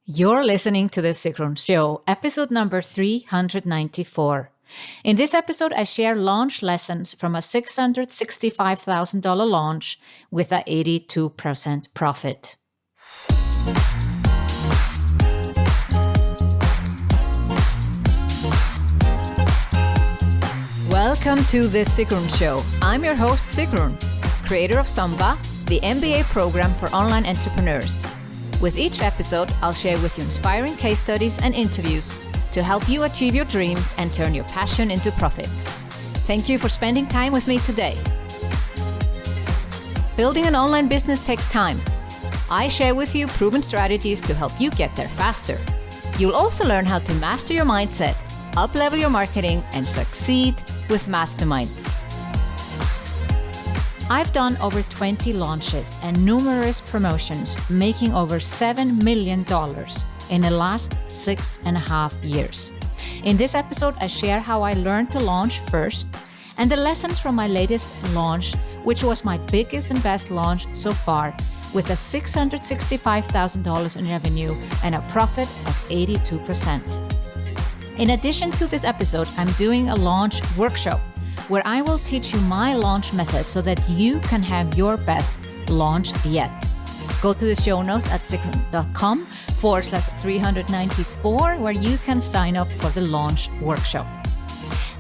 You're listening to The Sigrun Show, episode number 394. In this episode, I share launch lessons from a $665,000 launch with an 82% profit. Welcome to The Sigrun Show. I'm your host, Sigrun, creator of Samba, the MBA program for online entrepreneurs. With each episode, I'll share with you inspiring case studies and interviews to help you achieve your dreams and turn your passion into profits. Thank you for spending time with me today. Building an online business takes time. I share with you proven strategies to help you get there faster. You'll also learn how to master your mindset, up-level your marketing, and succeed with masterminds. I've done over 20 launches and numerous promotions, making over $7 million in the last 6.5 years. In this episode, I share how I learned to launch first and the lessons from my latest launch, which was my biggest and best launch so far, with a $665,000 in revenue and a profit of 82%. In addition to this episode, I'm doing a launch workshop where I will teach you my launch method so that you can have your best launch yet. Go to the show notes at sigrun.com/394 where you can sign up for the launch workshop.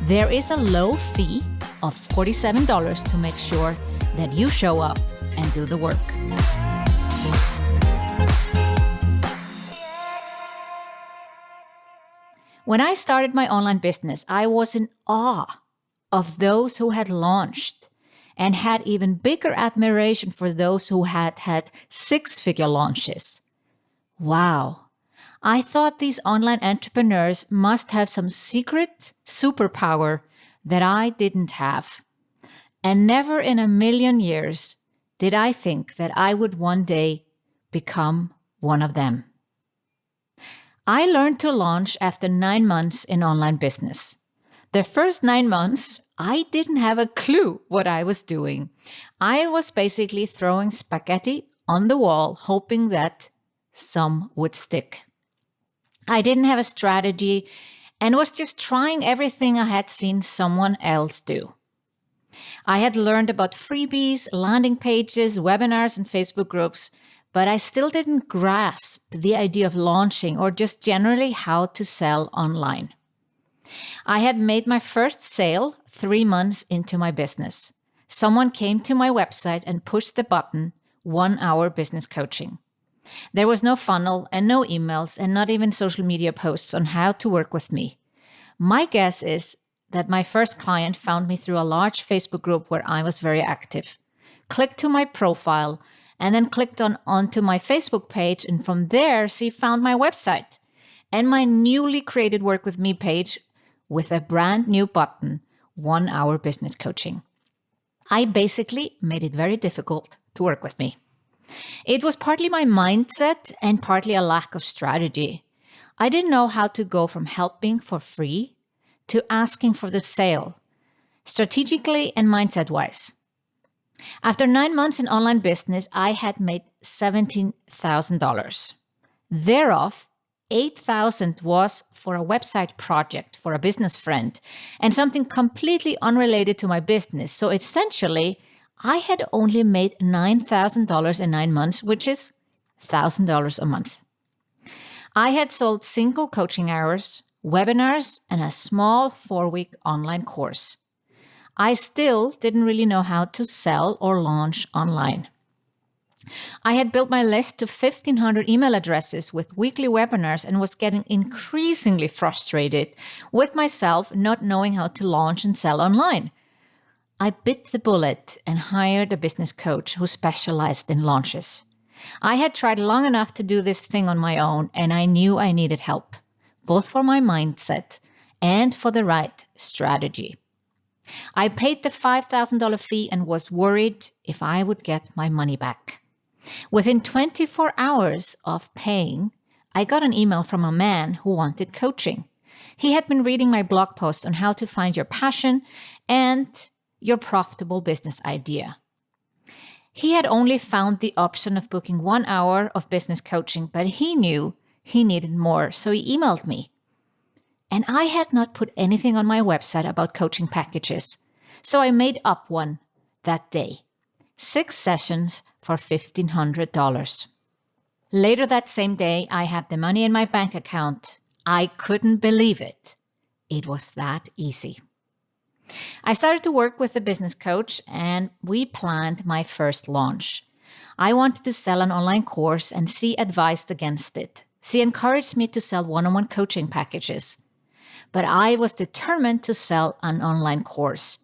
There is a low fee of $47 to make sure that you show up and do the work. When I started my online business, I was in awe of those who had launched and had even bigger admiration for those who had had six-figure launches. Wow, I thought these online entrepreneurs must have some secret superpower that I didn't have. And never in a million years did I think that I would one day become one of them. I learned to launch after 9 months in online business. The first 9 months, I didn't have a clue what I was doing. I was basically throwing spaghetti on the wall, hoping that some would stick. I didn't have a strategy and was just trying everything I had seen someone else do. I had learned about freebies, landing pages, webinars, and Facebook groups, but I still didn't grasp the idea of launching or just generally how to sell online. I had made my first sale 3 months into my business. Someone came to my website and pushed the button, 1 hour business coaching. There was no funnel and no emails and not even social media posts on how to work with me. My guess is that my first client found me through a large Facebook group where I was very active, clicked to my profile, and then clicked onto my Facebook page, and from there she found my website and my newly created Work With Me page with a brand new button, 1 hour business coaching. I basically made it very difficult to work with me. It was partly my mindset and partly a lack of strategy. I didn't know how to go from helping for free to asking for the sale, strategically and mindset-wise. After 9 months in online business, I had made $17,000. Thereof, $8,000 was for a website project for a business friend and something completely unrelated to my business. So essentially, I had only made $9,000 in 9 months, which is $1,000 a month. I had sold single coaching hours, webinars, and a small 4-week online course. I still didn't really know how to sell or launch online. I had built my list to 1,500 email addresses with weekly webinars and was getting increasingly frustrated with myself not knowing how to launch and sell online. I bit the bullet and hired a business coach who specialized in launches. I had tried long enough to do this thing on my own, and I knew I needed help, both for my mindset and for the right strategy. I paid the $5,000 fee and was worried if I would get my money back. Within 24 hours of paying, I got an email from a man who wanted coaching. He had been reading my blog post on how to find your passion and your profitable business idea. He had only found the option of booking 1 hour of business coaching, but he knew he needed more, so he emailed me. And I had not put anything on my website about coaching packages, so I made up one that day. 6 sessions for $1,500. Later that same day, I had the money in my bank account. I couldn't believe it. It was that easy. I started to work with a business coach, and we planned my first launch. I wanted to sell an online course, and she advised against it. She encouraged me to sell one-on-one coaching packages. But I was determined to sell an online course.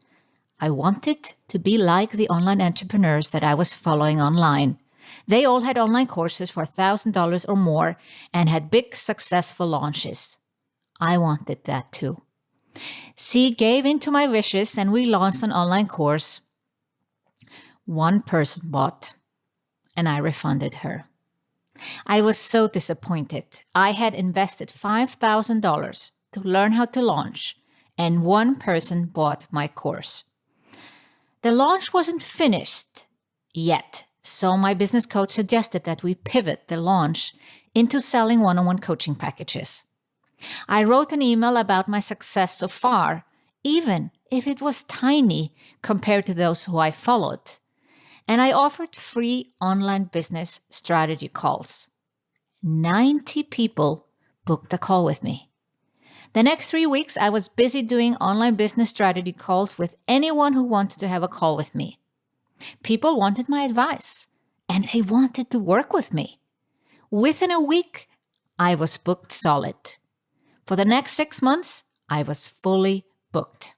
I wanted to be like the online entrepreneurs that I was following online. They all had online courses for $1,000 or more and had big, successful launches. I wanted that too. She gave in to my wishes, and we launched an online course. One person bought, and I refunded her. I was so disappointed. I had invested $5,000 to learn how to launch, and one person bought my course. The launch wasn't finished yet, so my business coach suggested that we pivot the launch into selling one-on-one coaching packages. I wrote an email about my success so far, even if it was tiny compared to those who I followed. And I offered free online business strategy calls. 90 people booked a call with me. The next 3 weeks, I was busy doing online business strategy calls with anyone who wanted to have a call with me. People wanted my advice, and they wanted to work with me. Within a week, I was booked solid. For the next 6 months, I was fully booked.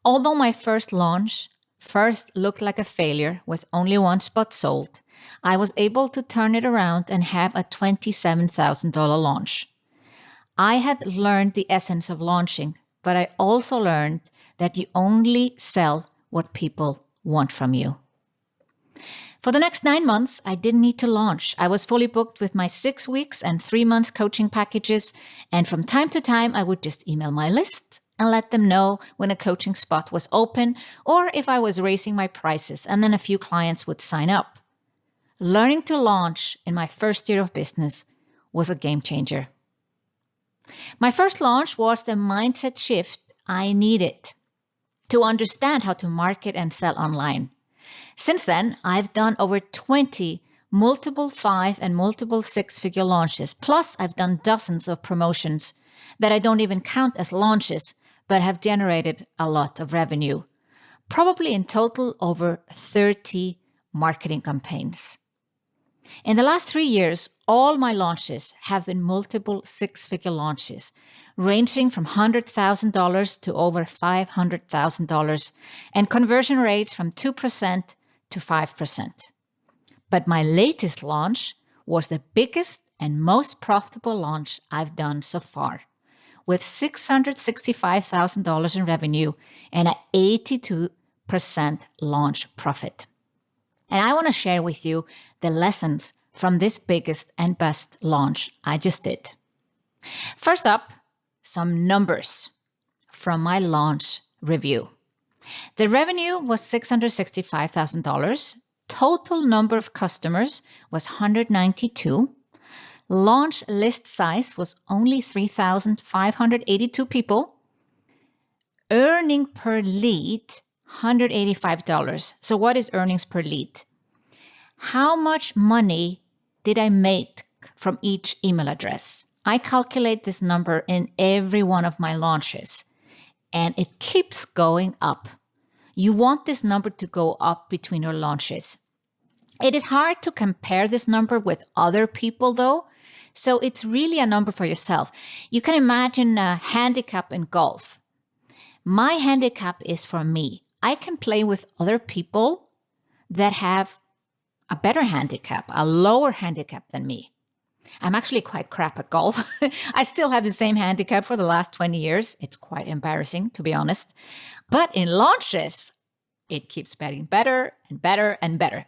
Although my first launch looked like a failure with only one spot sold, I was able to turn it around and have a $27,000 launch. I had learned the essence of launching, but I also learned that you only sell what people want from you. For the next 9 months, I didn't need to launch. I was fully booked with my 6 weeks and 3 months coaching packages, and from time to time, I would just email my list and let them know when a coaching spot was open or if I was raising my prices, and then a few clients would sign up. Learning to launch in my first year of business was a game changer. My first launch was the mindset shift I needed to understand how to market and sell online. Since then, I've done over 20 multiple 5 and multiple 6-figure launches. Plus, I've done dozens of promotions that I don't even count as launches, but have generated a lot of revenue. Probably in total over 30 marketing campaigns. In the last 3 years, all my launches have been multiple 6-figure launches, ranging from $100,000 to over $500,000, and conversion rates from 2% to 5%. But my latest launch was the biggest and most profitable launch I've done so far, with $665,000 in revenue and an 82% launch profit. And I want to share with you the lessons from this biggest and best launch I just did. First up, some numbers from my launch review. The revenue was $665,000. Total number of customers was 192. Launch list size was only 3,582 people. Earning per lead, $185. So what is earnings per lead? How much money did I make from each email address? I calculate this number in every one of my launches, and it keeps going up. You want this number to go up between your launches. It is hard to compare this number with other people though, so it's really a number for yourself. You can imagine a handicap in golf. My handicap is for me. I can play with other people that have a better handicap, a lower handicap than me. I'm actually quite crap at golf. I still have the same handicap for the last 20 years. It's quite embarrassing, to be honest. But in launches, it keeps getting better and better and better.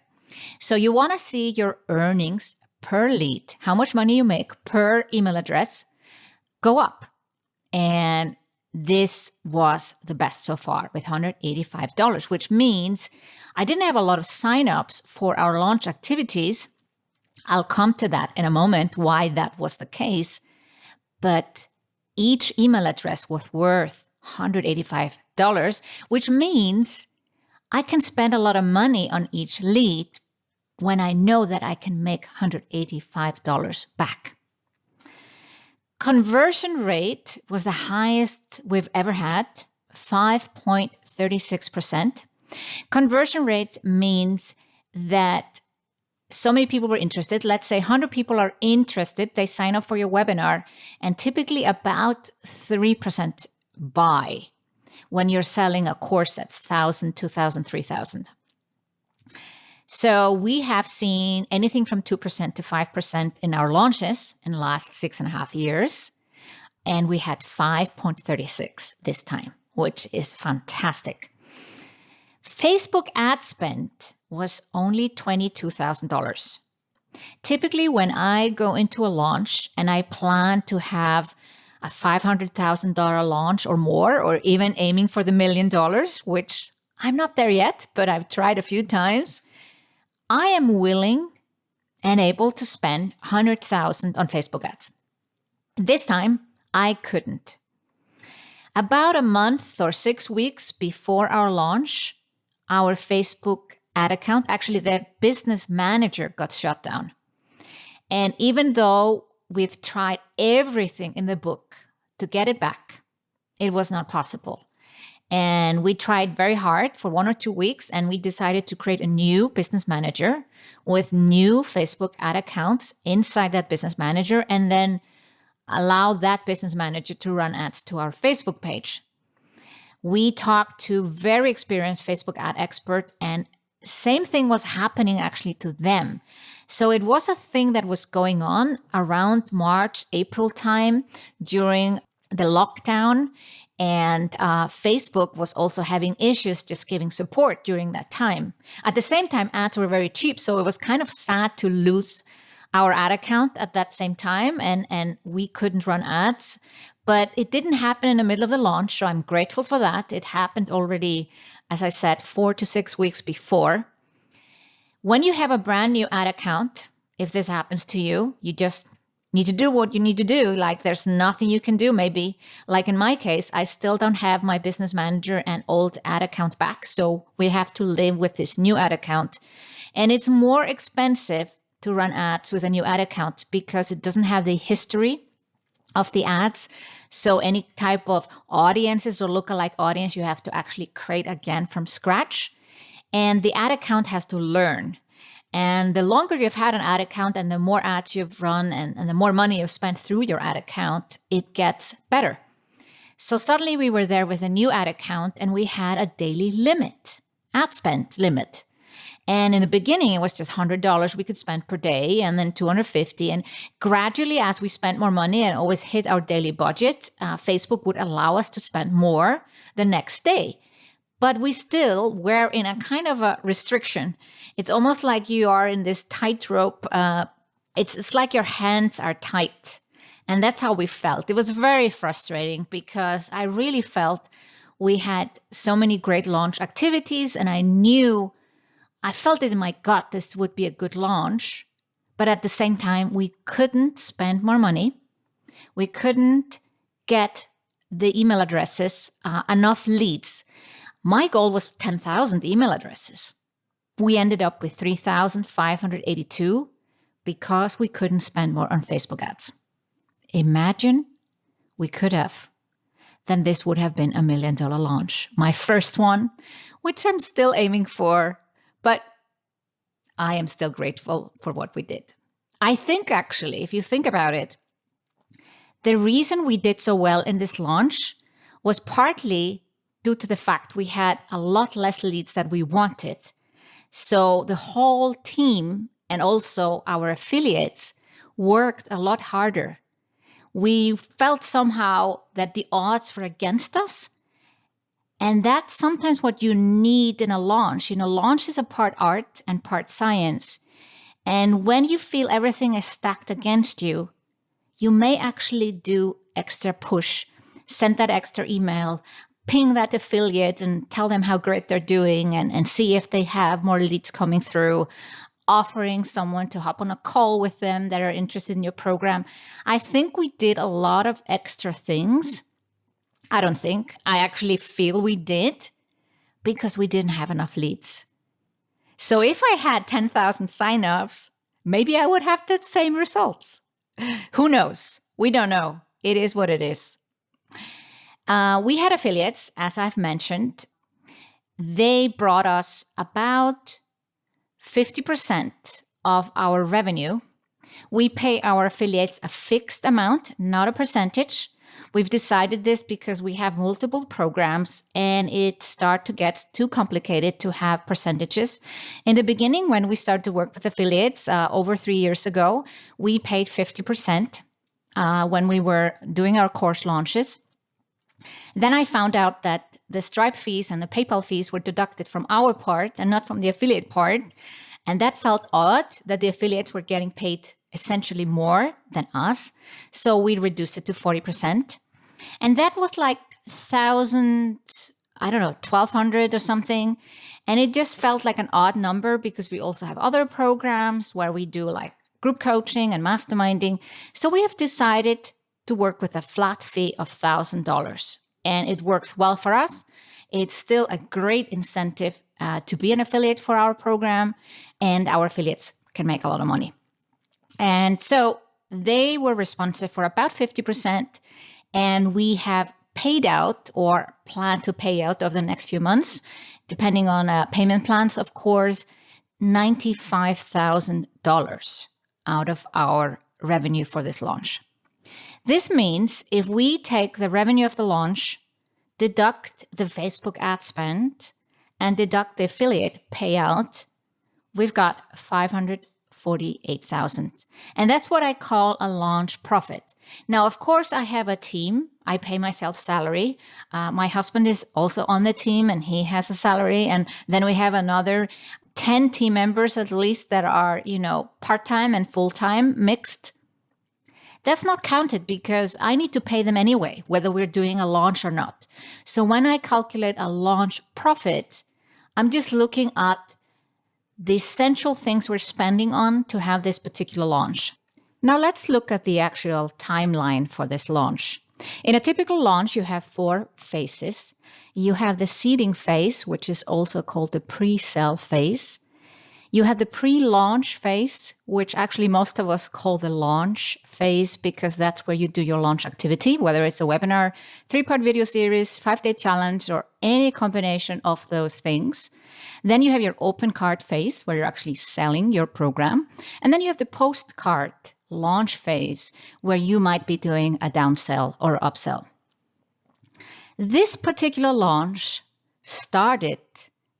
So you want to see your earnings per lead, how much money you make per email address, go up. And this was the best so far with $185, which means I didn't have a lot of signups for our launch activities, I'll come to that in a moment, why that was the case. But each email address was worth $185, which means I can spend a lot of money on each lead when I know that I can make $185 back. Conversion rate was the highest we've ever had, 5.36%. Conversion rate means that so many people were interested. Let's say 100 people are interested. They sign up for your webinar, and typically about 3% buy when you're selling a course that's 1,000, 2,000, 3,000. So we have seen anything from 2% to 5% in our launches in the last 6.5 years. And we had 5.36 this time, which is fantastic. Facebook ad spend was only $22,000. Typically, when I go into a launch and I plan to have a $500,000 launch or more, or even aiming for the $1 million, which I'm not there yet, but I've tried a few times, I am willing and able to spend $100,000 on Facebook ads. This time, I couldn't. About a month or 6 weeks before our launch, our Facebook ad account, actually the business manager, got shut down. And even though we've tried everything in the book to get it back, it was not possible. And we tried very hard for 1 or 2 weeks, and we decided to create a new business manager with new Facebook ad accounts inside that business manager, and then allow that business manager to run ads to our Facebook page. We talked to very experienced Facebook ad expert, and same thing was happening actually to them. So it was a thing that was going on around March, April time during the lockdown. And Facebook was also having issues just giving support during that time. At the same time, ads were very cheap. So it was kind of sad to lose our ad account at that same time. And we couldn't run ads. But it didn't happen in the middle of the launch. So I'm grateful for that. It happened already, as I said, 4 to 6 weeks before. When you have a brand new ad account, if this happens to you, you just need to do what you need to do. Like there's nothing you can do. Maybe like in my case, I still don't have my business manager and old ad account back. So we have to live with this new ad account. And it's more expensive to run ads with a new ad account because it doesn't have the history of the ads. So any type of audiences or lookalike audience, you have to actually create again from scratch. And the ad account has to learn. And the longer you've had an ad account and the more ads you've run and the more money you've spent through your ad account, it gets better. So suddenly we were there with a new ad account and we had a daily limit, ad spend limit. And in the beginning, it was just $100 we could spend per day and then $250. And gradually, as we spent more money and always hit our daily budget, Facebook would allow us to spend more the next day. But we still were in a kind of a restriction. It's almost like you are in this tightrope. It's like your hands are tight. And that's how we felt. It was very frustrating because I really felt we had so many great launch activities. And I felt it in my gut this would be a good launch. But at the same time, we couldn't spend more money. We couldn't get the email addresses, enough leads. My goal was 10,000 email addresses. We ended up with 3,582 because we couldn't spend more on Facebook ads. Imagine we could have. Then this would have been $1 million launch. My first one, which I'm still aiming for, but I am still grateful for what we did. I think actually, if you think about it, the reason we did so well in this launch was partly due to the fact we had a lot less leads than we wanted. So the whole team and also our affiliates worked a lot harder. We felt somehow that the odds were against us. And that's sometimes what you need in a launch. Launch is a part art and part science. And when you feel everything is stacked against you, you may actually do extra push, send that extra email, ping that affiliate and tell them how great they're doing and see if they have more leads coming through. offering someone to hop on a call with them that are interested in your program. I think we did a lot of extra things. I don't think. I actually feel we did because we didn't have enough leads. So if I had 10,000 signups, maybe I would have the same results. Who knows? We don't know. It is what it is. We had affiliates, as I've mentioned. They brought us about 50% of our revenue. We pay our affiliates a fixed amount, not a percentage. We've decided this because we have multiple programs and it starts to get too complicated to have percentages. In the beginning, when we started to work with affiliates over 3 years ago, we paid 50% when we were doing our course launches. Then I found out that the Stripe fees and the PayPal fees were deducted from our part and not from the affiliate part. And that felt odd that the affiliates were getting paid essentially more than us. So we reduced it to 40%. And that was like 1,000, I don't know, 1,200 or something. And it just felt like an odd number because we also have other programs where we do like group coaching and masterminding. So we have decided to work with a flat fee of $1,000. And it works well for us. It's still a great incentive to be an affiliate for our program, and our affiliates can make a lot of money. And so they were responsible for about 50%, and we have paid out or plan to pay out over the next few months, depending on payment plans, of course, $95,000 out of our revenue for this launch. This means if we take the revenue of the launch, deduct the Facebook ad spend, and deduct the affiliate payout, we've got $548,000. And that's what I call a launch profit. Now, of course, I have a team. I pay myself salary. My husband is also on the team and he has a salary. And then we have another 10 team members at least that are, part-time and full-time mixed. That's not counted because I need to pay them anyway, whether we're doing a launch or not. So when I calculate a launch profit, I'm just looking at the essential things we're spending on to have this particular launch. Now let's look at the actual timeline for this launch. In a typical launch, you have 4 phases. You have the seeding phase, which is also called the pre-sale phase. You have the pre-launch phase, which actually most of us call the launch phase because that's where you do your launch activity, whether it's a webinar, 3-part video series, 5-day challenge, or any combination of those things. Then you have your open cart phase where you're actually selling your program. And then you have the post-cart launch phase where you might be doing a downsell or upsell. This particular launch started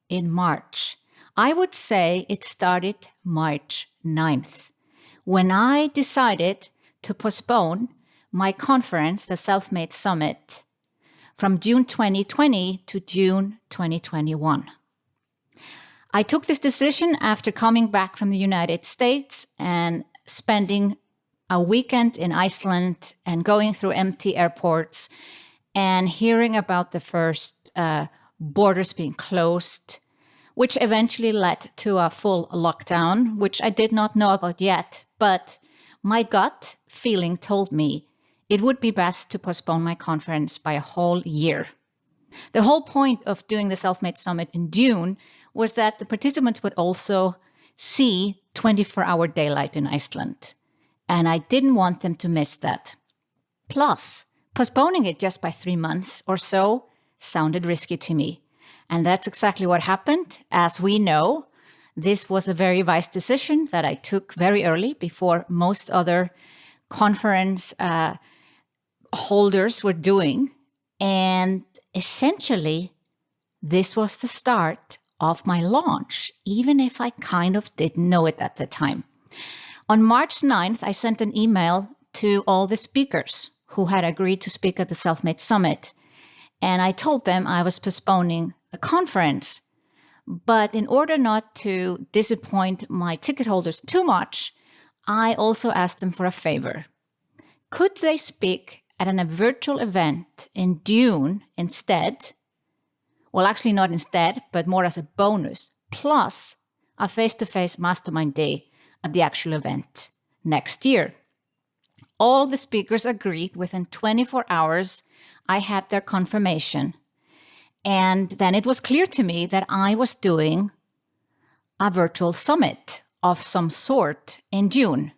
in March. I would say it started March 9th, when I decided to postpone my conference, the Self-Made Summit, from June 2020 to June 2021. I took this decision after coming back from the United States and spending a weekend in Iceland and going through empty airports and hearing about the first borders being closed, which eventually led to a full lockdown, which I did not know about yet. But my gut feeling told me it would be best to postpone my conference by a whole year. The whole point of doing the Self-Made Summit in June was that the participants would also see 24-hour daylight in Iceland. And I didn't want them to miss that. Plus, postponing it just by 3 months or so sounded risky to me. And that's exactly what happened. As we know, this was a very wise decision that I took very early before most other conference holders were doing. And essentially, this was the start of my launch, even if I kind of didn't know it at the time. On March 9th, I sent an email to all the speakers who had agreed to speak at the Self-Made Summit. And I told them I was postponing the conference. But in order not to disappoint my ticket holders too much, I also asked them for a favor. Could they speak at a virtual event in June instead? Well, actually not instead, but more as a bonus. Plus, a face-to-face mastermind day at the actual event next year. All the speakers agreed within 24 hours. I had their confirmation. And then it was clear to me that I was doing a virtual summit of some sort in June.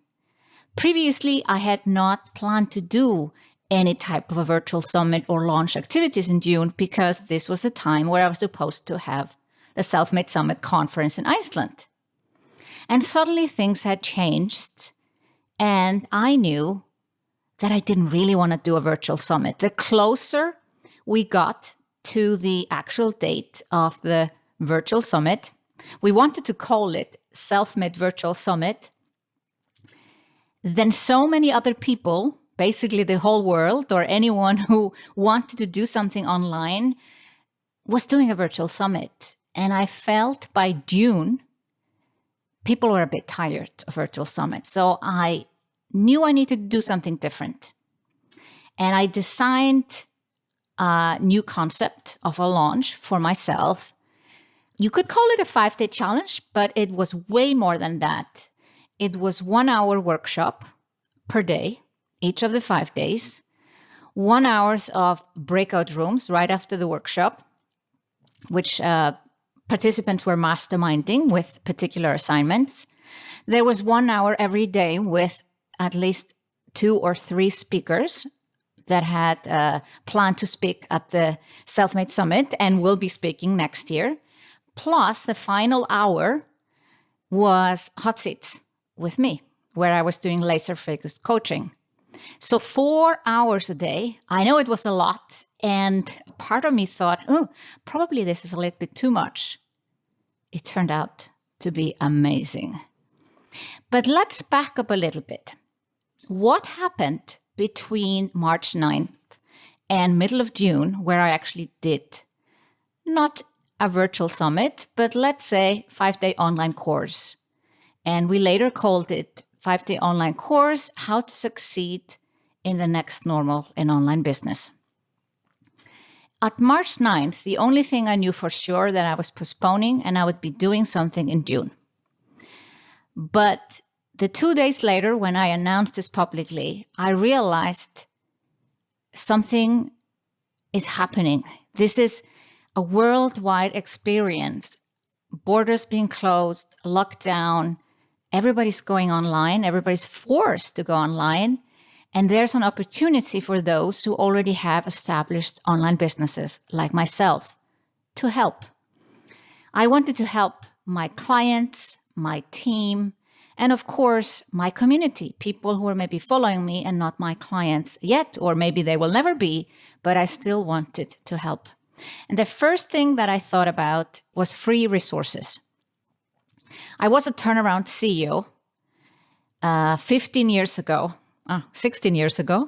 Previously, I had not planned to do any type of a virtual summit or launch activities in June because this was a time where I was supposed to have the Self-Made Summit conference in Iceland. And suddenly things had changed, and I knew that I didn't really want to do a virtual summit. The closer we got to the actual date of the virtual summit, we wanted to call it Self-Made Virtual Summit. Then so many other people, basically the whole world or anyone who wanted to do something online, was doing a virtual summit. And I felt by June, people were a bit tired of virtual summits. So I knew I needed to do something different. And I designed a new concept of a launch for myself. You could call it a 5-day challenge, but it was way more than that. It was 1 hour workshop per day, each of the 5 days, 1 hour of breakout rooms right after the workshop, which participants were masterminding with particular assignments. There was 1 hour every day with at least 2 or 3 speakers that had planned to speak at the Self-Made Summit and will be speaking next year. Plus, the final hour was hot seats with me, where I was doing laser-focused coaching. So 4 hours a day. I know it was a lot. And part of me thought, probably this is a little bit too much. It turned out to be amazing. But let's back up a little bit. What happened between March 9th and middle of June, where I actually did not a virtual summit, but let's say 5-day online course. And we later called it 5-day online course, How to Succeed in the Next Normal in Online Business. At March 9th, the only thing I knew for sure that I was postponing and I would be doing something in June. But the 2 days later, when I announced this publicly, I realized something is happening. This is a worldwide experience. Borders being closed, lockdown, everybody's going online, everybody's forced to go online. And there's an opportunity for those who already have established online businesses like myself to help. I wanted to help my clients, my team, and of course, my community, people who are maybe following me and not my clients yet, or maybe they will never be, but I still wanted to help. And the first thing that I thought about was free resources. I was a turnaround CEO 16 years ago.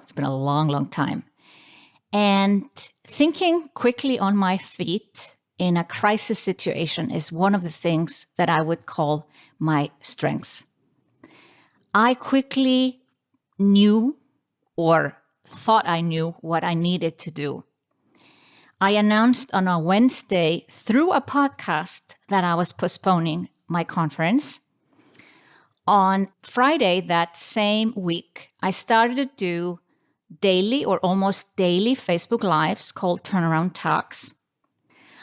It's been a long, long time. And thinking quickly on my feet in a crisis situation is one of the things that I would call my strengths. I quickly knew or thought I knew what I needed to do. I announced on a Wednesday through a podcast that I was postponing my conference. On Friday that same week, I started to do daily or almost daily Facebook Lives called Turnaround Talks.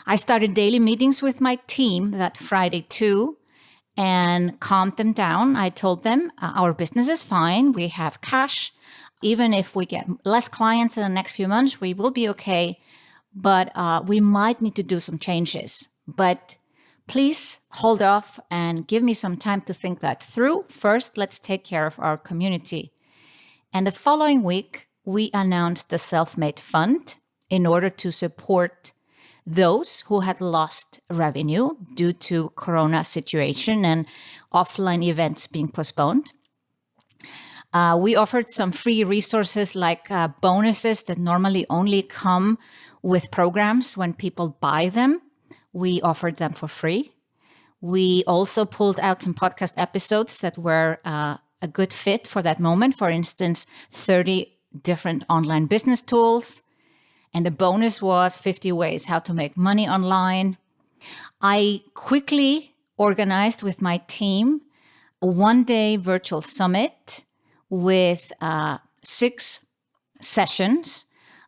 I started daily meetings with my team that Friday too and calmed them down. I told them our business is fine. We have cash. Even if we get less clients in the next few months, we will be okay. But we might need to do some changes. But please hold off and give me some time to think that through. First, let's take care of our community. And the following week, we announced the Self-Made Fund in order to support those who had lost revenue due to Corona situation and offline events being postponed. We offered some free resources like bonuses that normally only come with programs when people buy them. We offered them for free. We also pulled out some podcast episodes that were a good fit for that moment. For instance, 30 different online business tools. And the bonus was 50 ways how to make money online. I quickly organized with my team a one-day virtual summit with 6 sessions.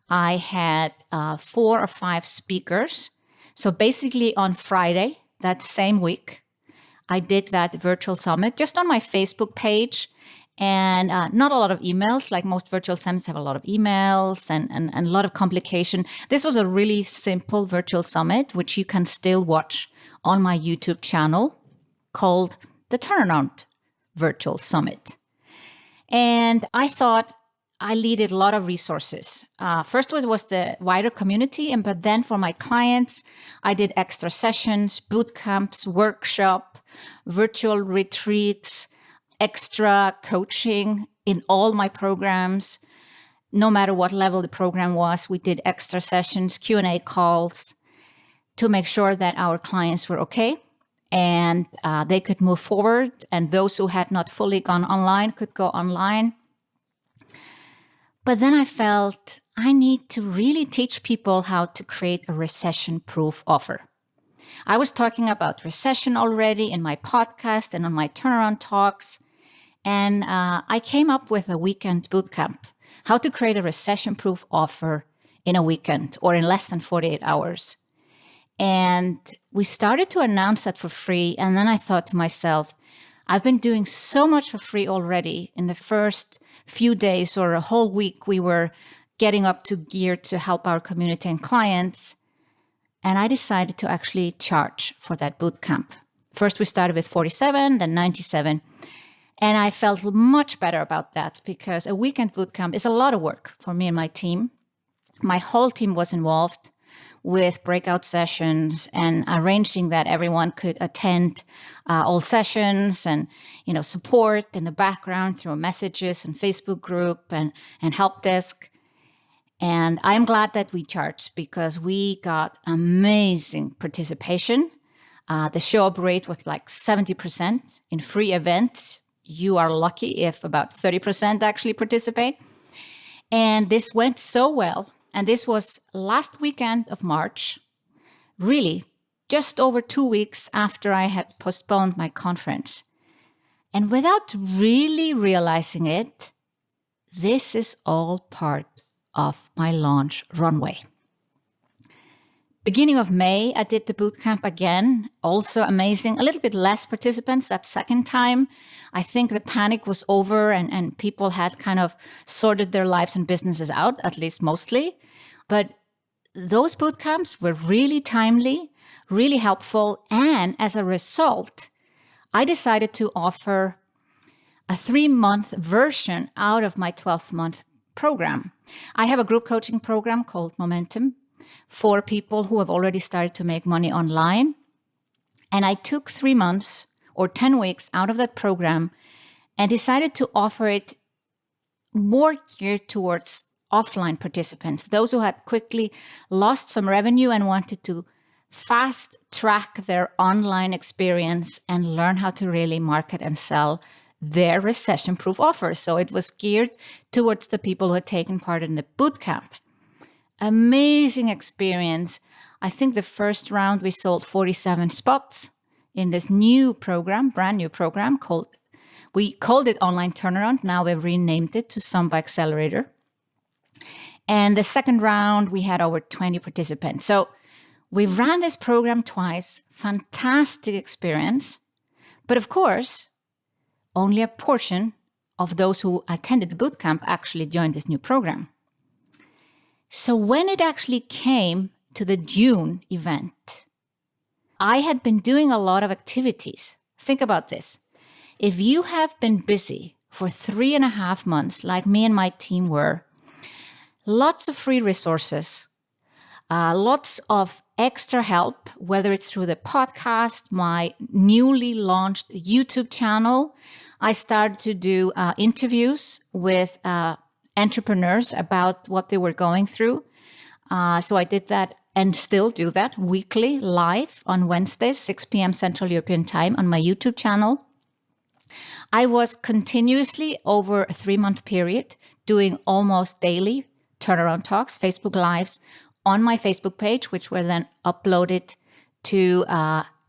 I had 4 or 5 speakers. So basically on Friday, that same week, I did that virtual summit just on my Facebook page, and not a lot of emails. Like most virtual summits have a lot of emails and a lot of complication. This was a really simple virtual summit, which you can still watch on my YouTube channel, called the Turnaround Virtual Summit. And I thought I needed a lot of resources. First was the wider community, but then for my clients, I did extra sessions, boot camps, workshop, virtual retreats, extra coaching in all my programs. No matter what level the program was, we did extra sessions, Q&A calls to make sure that our clients were okay and they could move forward. And those who had not fully gone online could go online. But then I felt I need to really teach people how to create a recession-proof offer. I was talking about recession already in my podcast and on my turnaround talks. And I came up with a weekend bootcamp, how to create a recession-proof offer in a weekend or in less than 48 hours. And we started to announce that for free. And then I thought to myself, I've been doing so much for free already. In the first few days or a whole week, we were getting up to gear to help our community and clients. And I decided to actually charge for that bootcamp. First, we started with 47, then 97. And I felt much better about that because a weekend bootcamp is a lot of work for me and my team. My whole team was involved with breakout sessions and arranging that everyone could attend all sessions and, support in the background through messages and Facebook group and help desk. And I'm glad that we charged because we got amazing participation. The show-up rate was like 70% in free events. You are lucky if about 30% actually participate. And this went so well. And this was last weekend of March, really just over 2 weeks after I had postponed my conference. And without really realizing it, this is all part of my launch runway. Beginning of May, I did the bootcamp again. Also amazing. A little bit less participants that second time. I think the panic was over and people had kind of sorted their lives and businesses out, at least mostly. But those bootcamps were really timely, really helpful. And as a result, I decided to offer a 3-month version out of my 12-month program. I have a group coaching program called Momentum for people who have already started to make money online. And I took 3 months or 10 weeks out of that program and decided to offer it more geared towards offline participants, those who had quickly lost some revenue and wanted to fast track their online experience and learn how to really market and sell their recession-proof offers. So it was geared towards the people who had taken part in the bootcamp. Amazing experience. I think the first round we sold 47 spots in this new program, brand new program we called it Online Turnaround. Now we've renamed it to Samba Accelerator. And the second round, we had over 20 participants. So we ran this program twice. Fantastic experience. But of course, only a portion of those who attended the bootcamp actually joined this new program. So when it actually came to the June event, I had been doing a lot of activities. Think about this. If you have been busy for 3.5 months, like me and my team were, lots of free resources, lots of extra help, whether it's through the podcast, my newly launched YouTube channel. I started to do interviews with entrepreneurs about what they were going through. So I did that and still do that weekly live on Wednesdays, 6 p.m. Central European Time on my YouTube channel. I was continuously over a 3-month period doing almost daily turnaround talks, Facebook Lives on my Facebook page, which were then uploaded to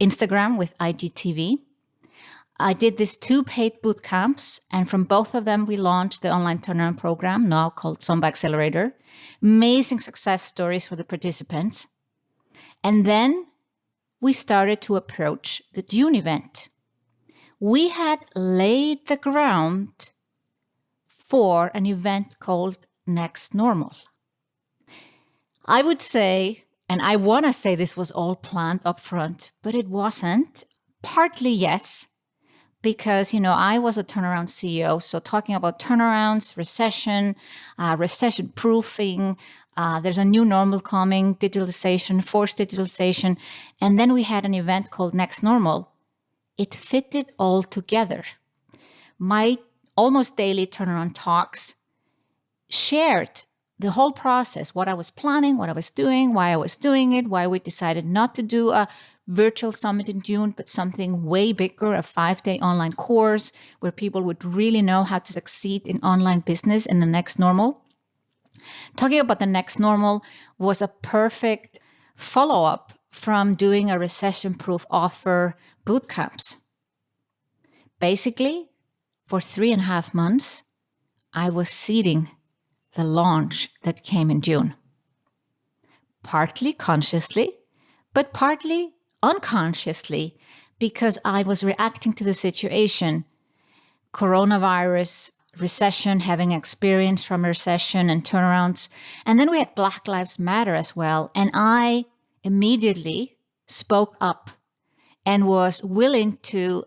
Instagram with IGTV. I did these 2 paid boot camps, and from both of them, we launched the online turnaround program, now called Zomba Accelerator. Amazing success stories for the participants. And then we started to approach the June event. We had laid the ground for an event called Next Normal. I would say, and I want to say this was all planned up front, but it wasn't. Partly yes, because, I was a turnaround CEO. So talking about turnarounds, recession proofing, there's a new normal coming, digitalization, forced digitalization. And then we had an event called Next Normal. It fitted all together. My almost daily turnaround talks shared the whole process, what I was planning, what I was doing, why I was doing it, why we decided not to do a virtual summit in June, but something way bigger, a 5-day online course where people would really know how to succeed in online business in the next normal. Talking about the next normal was a perfect follow-up from doing a recession-proof offer boot camps. Basically, for 3.5 months, I was seeding the launch that came in June. Partly consciously, but partly unconsciously, because I was reacting to the situation. Coronavirus, recession, having experience from recession and turnarounds. And then we had Black Lives Matter as well. And I immediately spoke up and was willing to,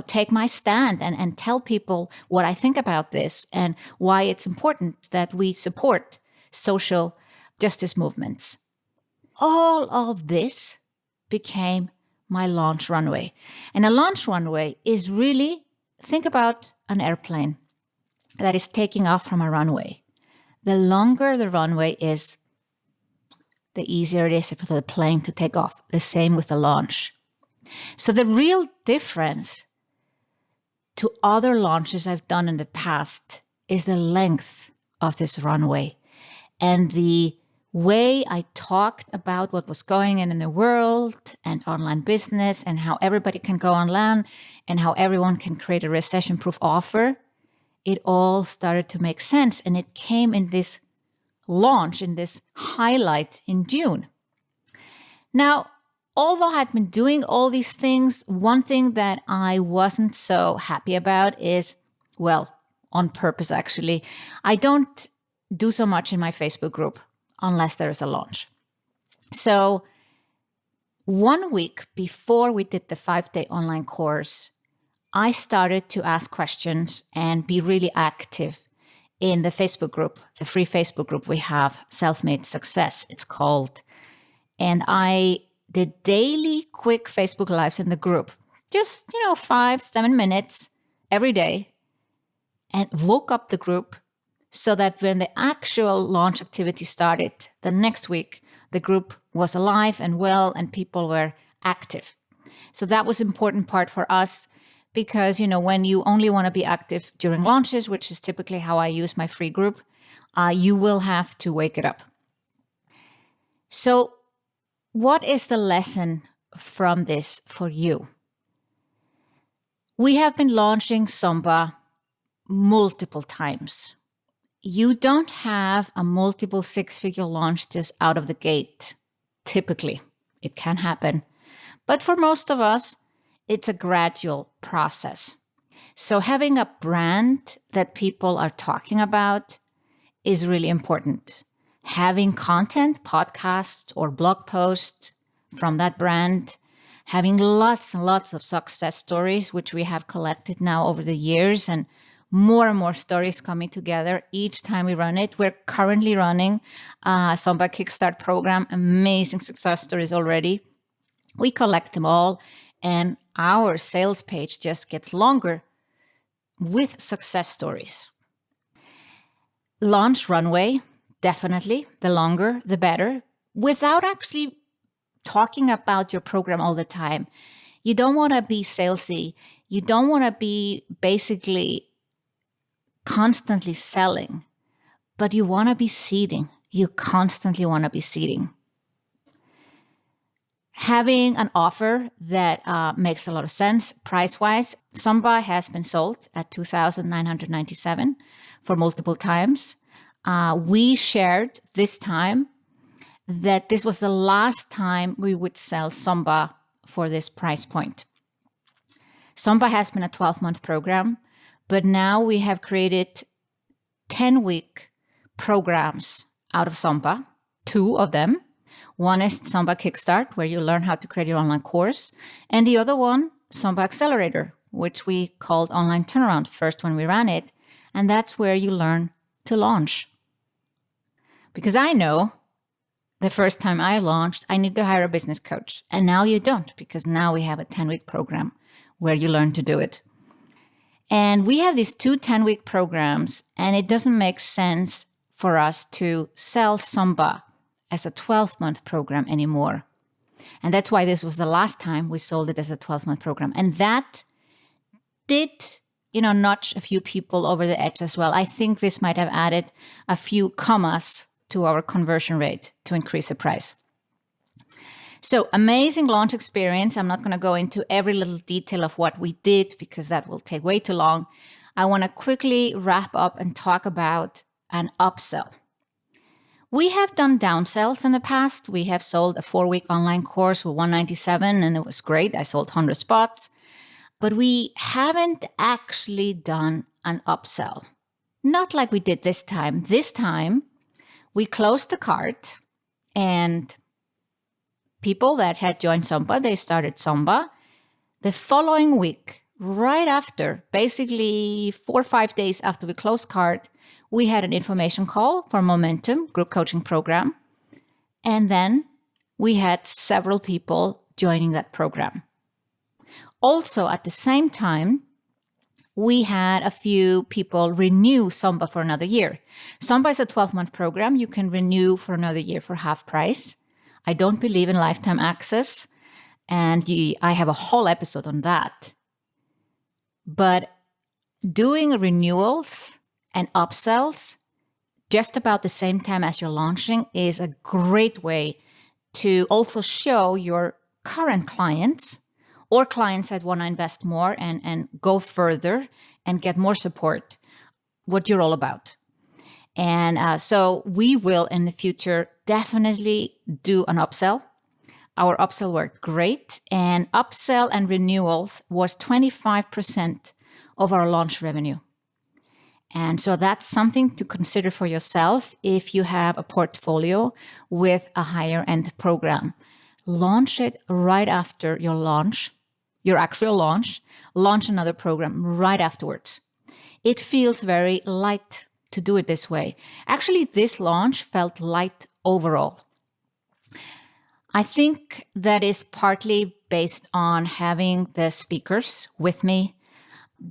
take my stand and tell people what I think about this and why it's important that we support social justice movements. All of this became my launch runway. And a launch runway is really, think about an airplane that is taking off from a runway. The longer the runway is, the easier it is for the plane to take off. The same with the launch. So the real difference to other launches I've done in the past is the length of this runway and the way I talked about what was going on in the world and online business and how everybody can go online and how everyone can create a recession-proof offer. It all started to make sense, and it came in this launch, in this highlight in June. Now, although I had been doing all these things, one thing that I wasn't so happy about is, well, on purpose actually, I don't do so much in my Facebook group unless there is a launch. So 1 week before we did the 5-day online course, I started to ask questions and be really active in the Facebook group, the free Facebook group we have, Self-Made Success, it's called. And I did daily quick Facebook Lives in the group, just, 5-7 minutes every day, and woke up the group so that when the actual launch activity started the next week, the group was alive and well and people were active. So that was an important part for us because, when you only want to be active during launches, which is typically how I use my free group, you will have to wake it up. So what is the lesson from this for you? We have been launching Zomba multiple times. You don't have a multiple 6-figure launch just out of the gate. Typically, it can happen. But for most of us, it's a gradual process. So having a brand that people are talking about is really important. Having content, podcasts or blog posts from that brand, having lots and lots of success stories, which we have collected now over the years, and more stories coming together each time we run it. We're currently running a Zomba Kickstart program, amazing success stories already. We collect them all, and our sales page just gets longer with success stories. Launch runway, definitely, the longer, the better, without actually talking about your program all the time. You don't want to be salesy. You don't want to be basically constantly selling, but you want to be seeding. You constantly want to be seeding. having an offer that makes a lot of sense price-wise. Samba has been sold at $2,997 for multiple times. We shared this time that this was the last time we would sell Samba for this price point. Samba has been a 12-month program, but now we have created 10-week programs out of Samba, 2 of them. One is Samba Kickstart, where you learn how to create your online course. And the other one, Samba Accelerator, which we called Online Turnaround first when we ran it. And that's where you learn to launch. Because I know the first time I launched, I need to hire a business coach. And now you don't, because now we have a 10-week program where you learn to do it. And we have these 2 10-week programs, and it doesn't make sense for us to sell Samba as a 12-month program anymore. And that's why this was the last time we sold it as a 12-month program. And that did, notch a few people over the edge as well. I think this might have added a few commas to our conversion rate to increase the price. So amazing launch experience. I'm not going to go into every little detail of what we did because that will take way too long. I want to quickly wrap up and talk about an upsell. We have done downsells in the past. We have sold a 4-week online course for $197 and it was great. I sold 100 spots, but we haven't actually done an upsell. Not like we did this time. This time we closed the cart and people that had joined Samba, they started Samba. The following week, right after, basically 4 or 5 days after we closed cart, we had an information call for Momentum group coaching program. And then we had several people joining that program. Also, at the same time, we had a few people renew Samba for another year. Samba is a 12-month program. You can renew for another year for half price. I don't believe in lifetime access, and I have a whole episode on that. But doing renewals and upsells just about the same time as you're launching is a great way to also show your current clients or clients that want to invest more and go further and get more support what you're all about. And so we will in the future definitely do an upsell. Our upsell worked great, and upsell and renewals was 25% of our launch revenue. And so that's something to consider for yourself if you have a portfolio with a higher end program. Launch it right after your launch, your actual launch another program right afterwards. It feels very light to do it this way. Actually, this launch felt light overall. I think that is partly based on having the speakers with me,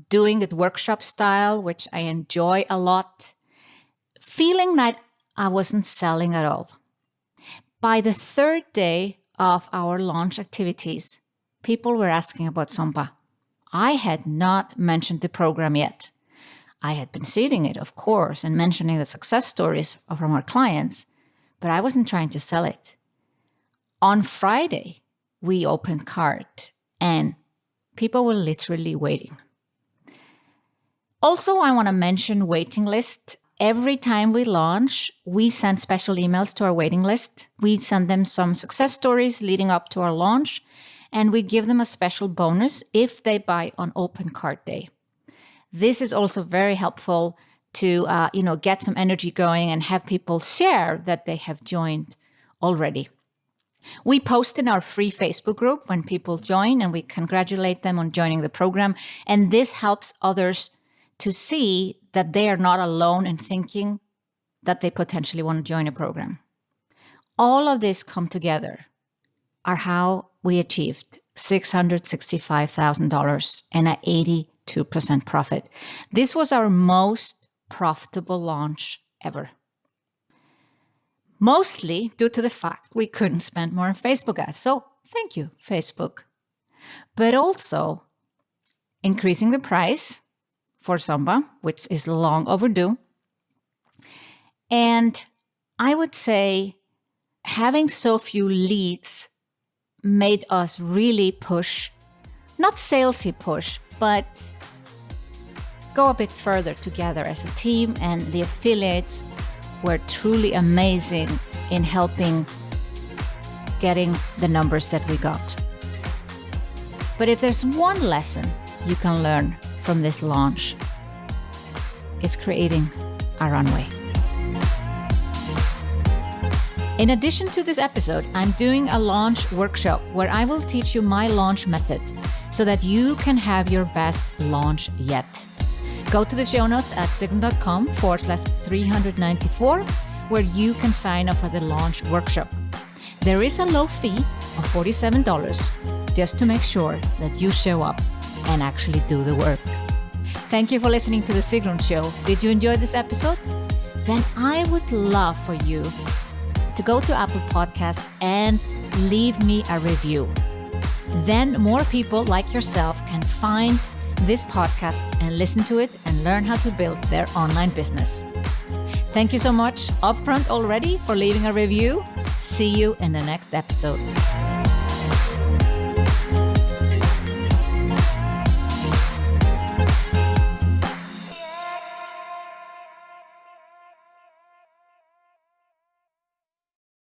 doing it workshop style, which I enjoy a lot, feeling like I wasn't selling at all. By the 3rd day of our launch activities, people were asking about Samba. I had not mentioned the program yet. I had been seeding it, of course, and mentioning the success stories from our clients, but I wasn't trying to sell it. On Friday, we opened cart and people were literally waiting. Also, I want to mention waiting list. Every time we launch, we send special emails to our waiting list. We send them some success stories leading up to our launch, and we give them a special bonus if they buy on open cart day. This is also very helpful to get some energy going and have people share that they have joined already. We post in our free Facebook group when people join, and we congratulate them on joining the program. And this helps others to see that they are not alone in thinking that they potentially want to join a program. All of this come together are how we achieved $665,000 and an 82% profit. This was our most profitable launch ever. Mostly due to the fact we couldn't spend more on Facebook ads. So thank you, Facebook. But also increasing the price for Samba, which is long overdue. And I would say having so few leads made us really push, not salesy push, but go a bit further together as a team. And the affiliates were truly amazing in helping getting the numbers that we got. But if there's one lesson you can learn from this launch, it's creating a runway. In addition to this episode, I'm doing a launch workshop where I will teach you my launch method so that you can have your best launch yet. Go to the show notes at sigrun.com/394 where you can sign up for the launch workshop. There is a low fee of $47 just to make sure that you show up and actually do the work. Thank you for listening to The Sigrun Show. Did you enjoy this episode? Then I would love for you to go to Apple Podcast and leave me a review. Then more people like yourself can find this podcast and listen to it and learn how to build their online business. Thank you so much upfront already for leaving a review. See you in the next episode.